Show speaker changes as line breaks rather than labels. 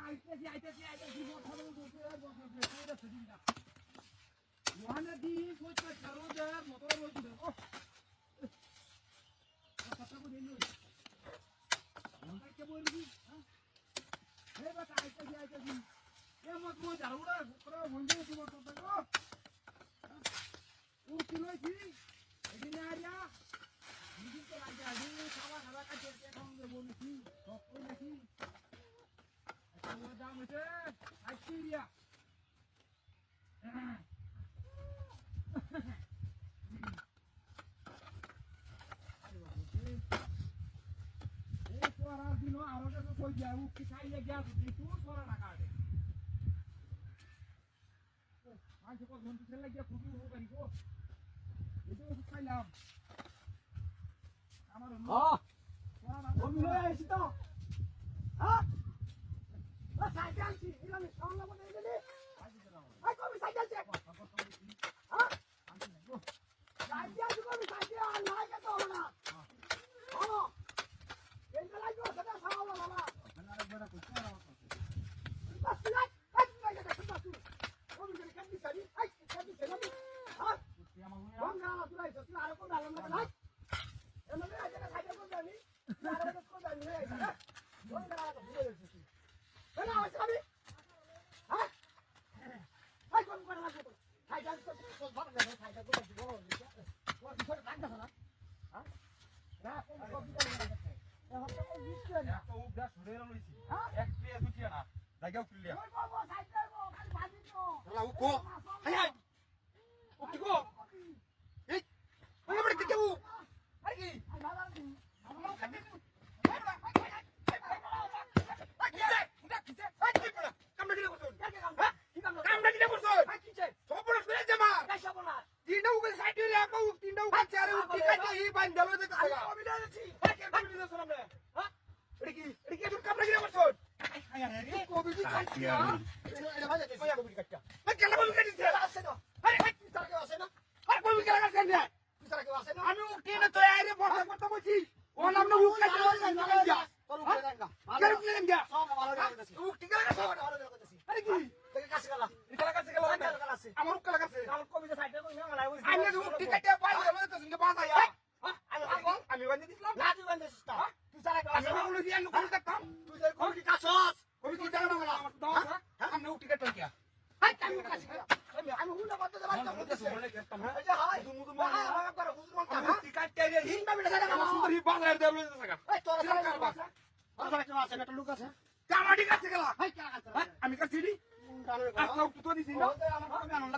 আইতেছি মোটর বলতে আর বলতে এটা সেদিনটা ওখানে দি কইতে ছাড়ো যে মোটর বলতে ও কথা বলি নি ওটা কে বলবি হ্যাঁ হে বাটা আইতেছি এ মত মো জাউড়া পুরো বন্ধু কি মোটর তো ও কি লইছি এদিন আরিয়া নিজে তো লাগে আদি খাওয়া কাটে এখন বলছি সব কই নাকি দাম হইছে আইছিরিয়া এই তোরা দিনো আরো তো কই যাও কি খাইয়ে গিয়া তুই তোরা না কাটে আজ কো ঘন্টা ছেলে গিয়া ফুটু হো পারি গো এটো খাইলাম আমার হ্যাঁ আমি লই আইছি তো হ্যাঁ সাইকেল আনছি এলাম সামনে বলে গেলি আই কবি সাইকেল চেক হ্যাঁ সাইকেল কবি সাইকেল আর লাগে তো না হ্যাঁ এই লাগো সেটা সামনে বাবা না বড় কিছু না বাস না আই লাগে তো বাস কবি করে কাটি সারি আই কাটি সারি হ্যাঁ বঙ্গা তুই আইছ তুই আর কোন আলম না ভাই এমন আজ না সাইকেল কোন জানি আর কোন জানি রে আইছ ওই না তো ভুলে গেছিস না আসবি হ্যাঁ আই কোন করে লাগবে তো সাইকেল তো ভালো না সাইকেল তো দিব ও কিছু কাটছ না হ্যাঁ না কোন কবি করে লাগবে এখন তো বুঝছ না তো উবড়া ছড়ে রইছি এক প্লে দুটিয়া না জায়গা খুললিয়া ওই বাবা সাইকেল গো খালি বাজি তো হলা উকো হাই হাই উকি গো এই ওই বড় দিকে ও আরে কি বাবা আমরা খাবি আমি উঠি না তো আরে বড় কথা বলছি ও নাম না উঠে যা তোর উঠে দেন না কেন উঠে দেন যা সব ভালো লাগতেছে উঠে গেল না সব ভালো লাগতেছে আরে কি তোকে কাছে গেল এটা কাছে গেল আমার উঠে লাগাছে আমার কবিতা সাইডে কই না মালাই আমি তো উঠে কাটে পাই গেল তো তুমি বাসা ইয়া আমি বান্ধে দিছিলাম না তুই বান্ধে দিছিস তুই সারা আমি বলি দি আমি কোন দেখতাম তুই যে কবি কাছস কবি কি জানো না আমার দাও হ্যাঁ আমি উঠে কাটে কি হাই আমি কাছে আমি হুলা বাদ দে বাদ দে এই যে হাই দুমু আমার করে হুজুর মানতাম তুই কাটতে রে হিন না বিলা সারা আমার সুন্দর হি বাজার দে বলে সাকা এই তোরা সারা বাস তোরা সারা আছে একটা লোক আছে কামাটি কাছে গেল হাই কা কাছে আমি কাছে দি আচ্ছা তো দিছি না আমার আমি আনন্দ